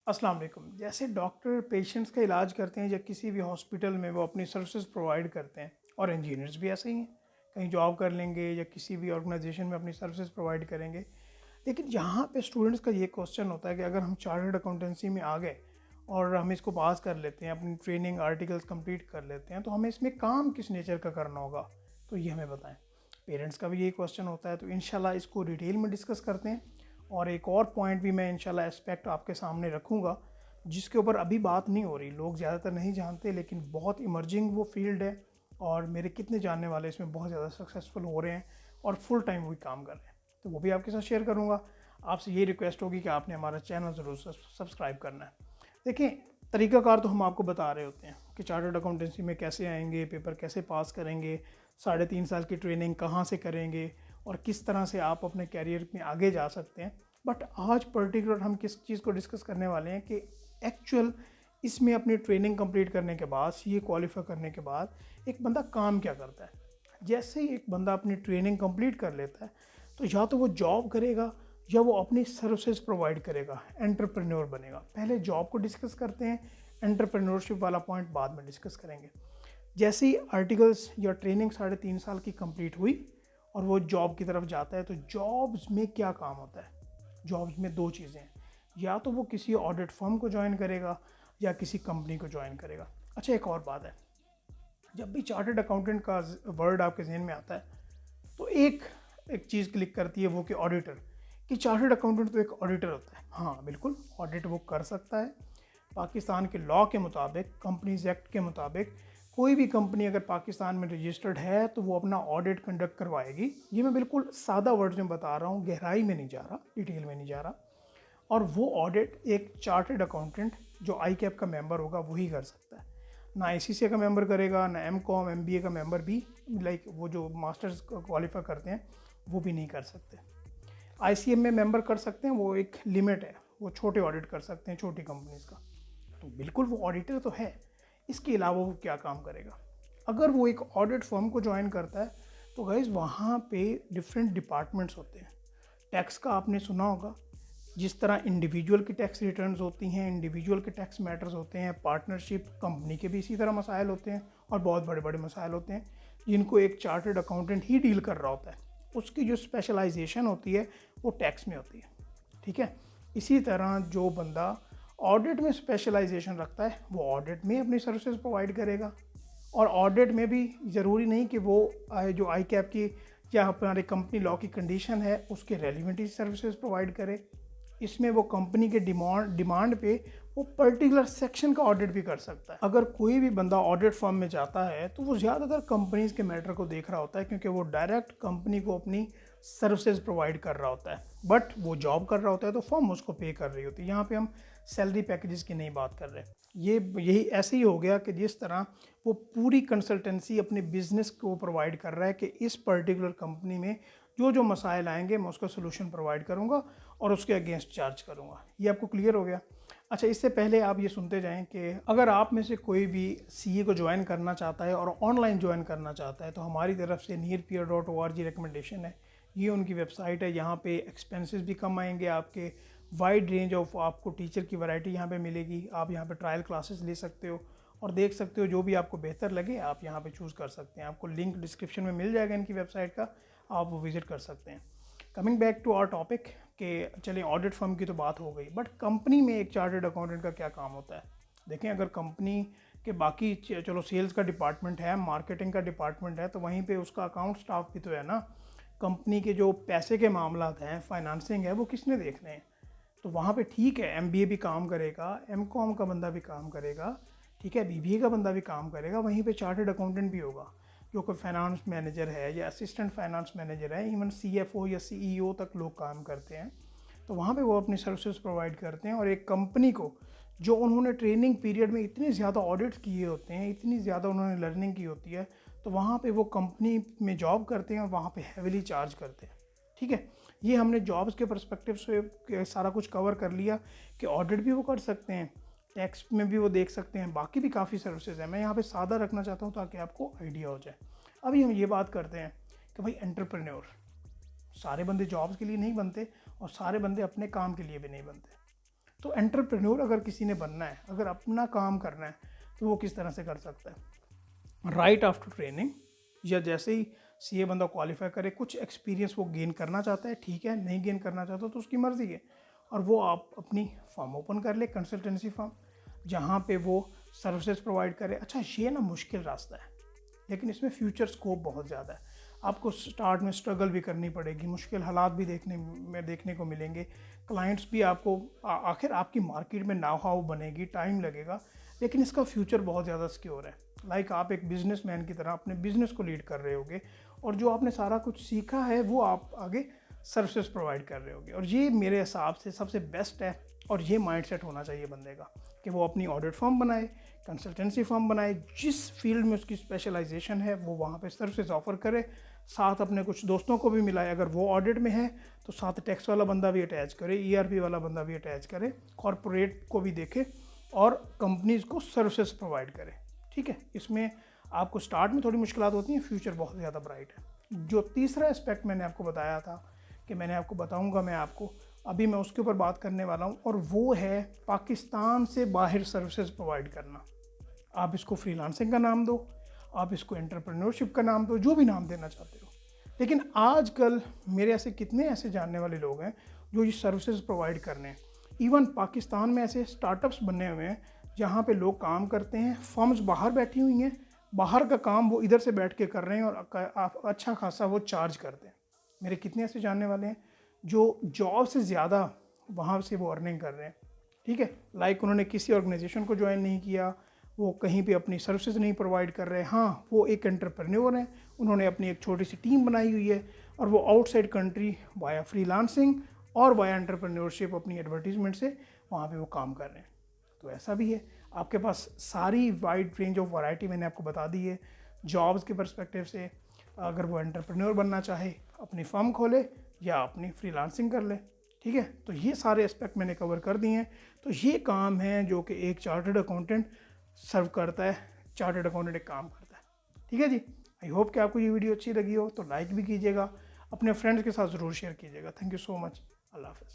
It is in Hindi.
अस्सलाम वालेकुम। जैसे डॉक्टर पेशेंट्स का इलाज करते हैं या किसी भी हॉस्पिटल में वो अपनी सर्विसेज प्रोवाइड करते हैं, और इंजीनियर्स भी ऐसे ही हैं। कहीं जॉब कर लेंगे या किसी भी ऑर्गेनाइजेशन में अपनी सर्विसेज प्रोवाइड करेंगे। लेकिन यहाँ पे स्टूडेंट्स का ये क्वेश्चन होता है कि अगर हम चार्टर्ड अकाउंटेंसी में आ गए और हम इसको पास कर लेते हैं, अपनी ट्रेनिंग आर्टिकल्स कंप्लीट कर लेते हैं, तो हमें इसमें काम किस नेचर का करना होगा, तो ये हमें बताएं। पेरेंट्स का भी यही क्वेश्चन होता है, तो इंशाल्लाह इसको डिटेल में डिस्कस करते हैं। और एक और पॉइंट भी मैं इंशाल्लाह एस्पेक्ट आपके सामने रखूँगा जिसके ऊपर अभी बात नहीं हो रही, लोग ज़्यादातर नहीं जानते, लेकिन बहुत इमर्जिंग वो फील्ड है। और मेरे कितने जानने वाले इसमें बहुत ज़्यादा सक्सेसफुल हो रहे हैं और फुल टाइम वही काम कर रहे हैं, तो वो भी आपके साथ शेयर करूँगा। आपसे ये रिक्वेस्ट होगी कि आपने हमारा चैनल ज़रूर सब्सक्राइब करना है। देखिए, तरीक़ाकार तो हम आपको बता रहे होते हैं कि चार्टर्ड अकाउंटेंसी में कैसे आएंगे, पेपर कैसे पास करेंगे, 3.5 साल की ट्रेनिंग कहाँ से करेंगे और किस तरह से आप अपने कैरियर में आगे जा सकते हैं। बट आज पर्टिकुलर हम किस चीज़ को डिस्कस करने वाले हैं कि एक्चुअल इसमें अपनी ट्रेनिंग कंप्लीट करने के बाद, ये क्वालिफाई करने के बाद एक बंदा काम क्या करता है। जैसे ही एक बंदा अपनी ट्रेनिंग कंप्लीट कर लेता है, तो या तो वो जॉब करेगा या वो अपनी सर्विसेज प्रोवाइड करेगा, एंटरप्रेन्योर बनेगा। पहले जॉब को डिस्कस करते हैं, एंटरप्रेन्योरशिप वाला पॉइंट बाद में डिस्कस करेंगे। जैसे ही आर्टिकल्स या ट्रेनिंग 3.5 साल की कंप्लीट हुई और वो जॉब की तरफ जाता है, तो जॉब्स में क्या काम होता है। जॉब्स में दो चीज़ें हैं, या तो वो किसी ऑडिट फर्म को ज्वाइन करेगा या किसी कंपनी को ज्वाइन करेगा। अच्छा, एक और बात है, जब भी चार्टर्ड अकाउंटेंट का वर्ड आपके जहन में आता है तो एक एक चीज़ क्लिक करती है, वो कि ऑडिटर, कि चार्टर्ड अकाउंटेंट तो एक ऑडिटर होता है। हाँ बिल्कुल, ऑडिट वो कर सकता है। पाकिस्तान के लॉ के मुताबिक, कंपनीज एक्ट के मुताबिक, कोई भी कंपनी अगर पाकिस्तान में रजिस्टर्ड है तो वो अपना ऑडिट कंडक्ट करवाएगी। ये मैं बिल्कुल सादा वर्ड्स में बता रहा हूँ, गहराई में नहीं जा रहा, डिटेल में नहीं जा रहा। और वो ऑडिट एक चार्टर्ड अकाउंटेंट जो आई कैप का मेंबर होगा वही कर सकता है। ना ICCA का मेंबर करेगा, ना MCOM MBA का मेंबर भी, लाइक वो जो मास्टर्स क्वालिफाई करते हैं वो भी नहीं कर सकते। ICM में मेंबर कर सकते हैं, वो एक लिमिट है, वो छोटे ऑडिट कर सकते हैं छोटी कंपनीज का। तो बिल्कुल वो ऑडिटर तो है, इसके अलावा वो क्या काम करेगा। अगर वो एक ऑडिट फर्म को ज्वाइन करता है तो गाइज वहाँ पे डिफरेंट डिपार्टमेंट्स होते हैं। टैक्स का आपने सुना होगा, जिस तरह इंडिविजुअल की टैक्स रिटर्न्स होती हैं, इंडिविजुअल के टैक्स मैटर्स होते हैं, पार्टनरशिप कंपनी के भी इसी तरह मसाइल होते हैं, और बहुत बड़े बड़े मसाइल होते हैं जिनको एक चार्टर्ड अकाउंटेंट ही डील कर रहा होता है। उसकी जो स्पेशलाइजेशन होती है वो टैक्स में होती है, ठीक है। इसी तरह जो बंदा ऑडिट में स्पेशलाइजेशन रखता है वो ऑडिट में अपनी सर्विसेज प्रोवाइड करेगा। और ऑडिट में भी ज़रूरी नहीं कि वो जो आई कैप की या हमारे कंपनी लॉ की कंडीशन है उसके रेलिवेंट सर्विसेज प्रोवाइड करे। इसमें वो कंपनी के डिमांड पे वो पर्टिकुलर सेक्शन का ऑडिट भी कर सकता है। अगर कोई भी बंदा ऑडिट फर्म में जाता है तो वो ज़्यादातर कंपनीज के मैटर को देख रहा होता है, क्योंकि वो डायरेक्ट कंपनी को अपनी सर्विसेज प्रोवाइड कर रहा होता है। बट वो जॉब कर रहा होता है तो फर्म उसको पे कर रही होती है। यहाँ पे हम सैलरी पैकेजेस की नहीं बात कर रहे। यही ऐसे ही हो गया कि जिस तरह वो पूरी कंसल्टेंसी अपने बिजनेस को प्रोवाइड कर रहा है कि इस पर्टिकुलर कंपनी में जो जो मसाइल आएंगे मैं उसका सोल्यूशन प्रोवाइड करूंगा और उसके अगेंस्ट चार्ज करूंगा। ये आपको क्लियर हो गया। अच्छा, इससे पहले आप ये सुनते जाएं कि अगर आप में से कोई भी CA को ज्वाइन करना चाहता है और ऑनलाइन ज्वाइन करना चाहता है तो हमारी तरफ से nearpeer.org रिकमेंडेशन है। ये उनकी वेबसाइट है। यहाँ पे एक्सपेंसेस भी कम आएंगे आपके, वाइड रेंज ऑफ आपको टीचर की वैरायटी यहाँ पे मिलेगी। आप यहाँ पे ट्रायल क्लासेस ले सकते हो और देख सकते हो, जो भी आपको बेहतर लगे आप यहाँ पे चूज़ कर सकते हैं। आपको लिंक डिस्क्रिप्शन में मिल जाएगा इनकी वेबसाइट का, आप वो विज़िट कर सकते हैं। Coming back to our topic, कि चलिए ऑडिट फर्म की तो बात हो गई, बट कंपनी में एक चार्टर्ड अकाउंटेंट का क्या काम होता है। देखें, अगर कंपनी के बाकी चलो सेल्स का डिपार्टमेंट है, मार्केटिंग का डिपार्टमेंट है, तो वहीं पे उसका अकाउंट स्टाफ भी तो है ना। कंपनी के जो पैसे के मामला हैं, फाइनेंसिंग है, वो किसने देखने हैं। तो वहाँ पे ठीक है, MBA भी काम करेगा, MCOM का बंदा भी काम करेगा, ठीक है, BBA का बंदा भी काम करेगा, वहीं पे चार्टर्ड अकाउंटेंट भी होगा जो कोई फाइनेंस मैनेजर है या असिस्टेंट फाइनेंस मैनेजर है, इवन CFO या CEO तक लोग काम करते हैं। तो वहाँ पे वो अपनी सर्विसेज प्रोवाइड करते हैं। और एक कंपनी को जो उन्होंने ट्रेनिंग पीरियड में इतने ज़्यादा ऑडिट किए होते हैं, इतनी ज़्यादा उन्होंने लर्निंग की होती है, तो वहाँ पे वो कंपनी में जॉब करते हैं और वहाँ पे हैविली चार्ज करते हैं, ठीक है। ये हमने जॉब्स के पर्सपेक्टिव से सारा कुछ कवर कर लिया कि ऑडिट भी वो कर सकते हैं, टैक्स में भी वो देख सकते हैं, बाकी भी काफ़ी सर्विसेज हैं। मैं यहाँ पे सादा रखना चाहता हूँ ताकि आपको आइडिया हो जाए। अभी हम ये बात करते हैं कि भाई एंटरप्रेन्योर, सारे बंदे जॉब्स के लिए नहीं बनते और सारे बंदे अपने काम के लिए भी नहीं बनते। तो एंटरप्रेन्योर अगर किसी ने बनना है, अगर अपना काम करना है, तो वो किस तरह से कर सकता है? राइट आफ्टर ट्रेनिंग, या जैसे ही सीए बंदा क्वालिफाई करे, कुछ एक्सपीरियंस वो गेन करना चाहता है, ठीक है, नहीं गेन करना चाहता तो उसकी मर्ज़ी है, और वो आप अपनी फर्म ओपन कर ले, कंसल्टेंसी फर्म, जहाँ पे वो सर्विसेज प्रोवाइड करे। अच्छा, ये ना मुश्किल रास्ता है, लेकिन इसमें फ्यूचर स्कोप बहुत ज़्यादा है। आपको स्टार्ट में स्ट्रगल भी करनी पड़ेगी, मुश्किल हालात भी देखने को मिलेंगे, क्लाइंट्स भी आपको आखिर आपकी मार्केट में नाव हाउ बनेगी, टाइम लगेगा, लेकिन इसका फ्यूचर बहुत ज़्यादा सिक्योर है। लाइक आप एक बिजनेसमैन की तरह अपने बिजनेस को लीड कर रहे होगे, और जो आपने सारा कुछ सीखा है वो आप आगे सर्विसेज प्रोवाइड कर रहे होगे। और ये मेरे हिसाब से सबसे बेस्ट है, और ये माइंडसेट होना चाहिए बंदे का कि वो अपनी ऑडिट फर्म बनाए, कंसल्टेंसी फर्म बनाए, जिस फील्ड में उसकी स्पेशलाइजेशन है वो वहाँ पे सर्विसेज ऑफर करे, साथ अपने कुछ दोस्तों को भी मिलाए। अगर वो ऑडिट में है तो साथ टैक्स वाला बंदा भी अटैच करे, ईआरपी वाला बंदा भी अटैच करे, कॉरपोरेट को भी देखे, और कंपनीज़ को सर्विसेज प्रोवाइड करे। ठीक है, इसमें आपको स्टार्ट में थोड़ी मुश्किलात होती हैं, फ्यूचर बहुत ज़्यादा ब्राइट है। जो तीसरा एस्पेक्ट मैंने आपको बताया था कि मैंने आपको बताऊंगा, मैं आपको अभी मैं उसके ऊपर बात करने वाला हूं, और वो है पाकिस्तान से बाहर सर्विसेज प्रोवाइड करना। आप इसको फ्रीलांसिंग का नाम दो, आप इसको एंटरप्रेन्योरशिप का नाम दो, जो भी नाम देना चाहते हो, लेकिन आजकल मेरे ऐसे कितने ऐसे जानने वाले लोग हैं जो ये सर्विसेज प्रोवाइड कर रहे हैं। इवन पाकिस्तान में ऐसे स्टार्टअप्स बने हुए हैं जहाँ पे लोग काम करते हैं, फर्म्स बाहर बैठी हुई हैं, बाहर का काम वो इधर से बैठ के कर रहे हैं, और अच्छा खासा वो चार्ज करते हैं। मेरे कितने ऐसे जानने वाले हैं जो जॉब से ज़्यादा वहाँ से वो अर्निंग कर रहे हैं। ठीक है, लाइक उन्होंने किसी ऑर्गेनाइजेशन को ज्वाइन नहीं किया, वो कहीं पे अपनी सर्विसेज नहीं प्रोवाइड कर रहे। हाँ, वो एक एंटरप्रेन्योर हैं, उन्होंने अपनी एक छोटी सी टीम बनाई हुई है, और वो आउटसाइड कंट्री वाया फ्रीलांसिंग और वाया एंटरप्रेन्योरशिप अपनी एडवर्टीजमेंट से वहाँ पे वो काम कर रहे हैं। तो ऐसा भी है, आपके पास सारी वाइड रेंज ऑफ वैरायटी मैंने आपको बता दी है। जॉब्स के पर्सपेक्टिव से अगर वो एंटरप्रेन्योर बनना चाहे, अपनी फर्म खोले या अपनी फ्रीलांसिंग कर ले। ठीक है, तो ये सारे एस्पेक्ट मैंने कवर कर दिए हैं। तो ये काम है जो कि एक चार्टर्ड अकाउंटेंट सर्व करता है, चार्टर्ड अकाउंटेंट एक काम करता है। ठीक है जी, आई होप कि आपको ये वीडियो अच्छी लगी हो, तो लाइक भी कीजिएगा, अपने फ्रेंड्स के साथ ज़रूर शेयर कीजिएगा। थैंक यू सो मच, अल्लाह हाफ़िज़।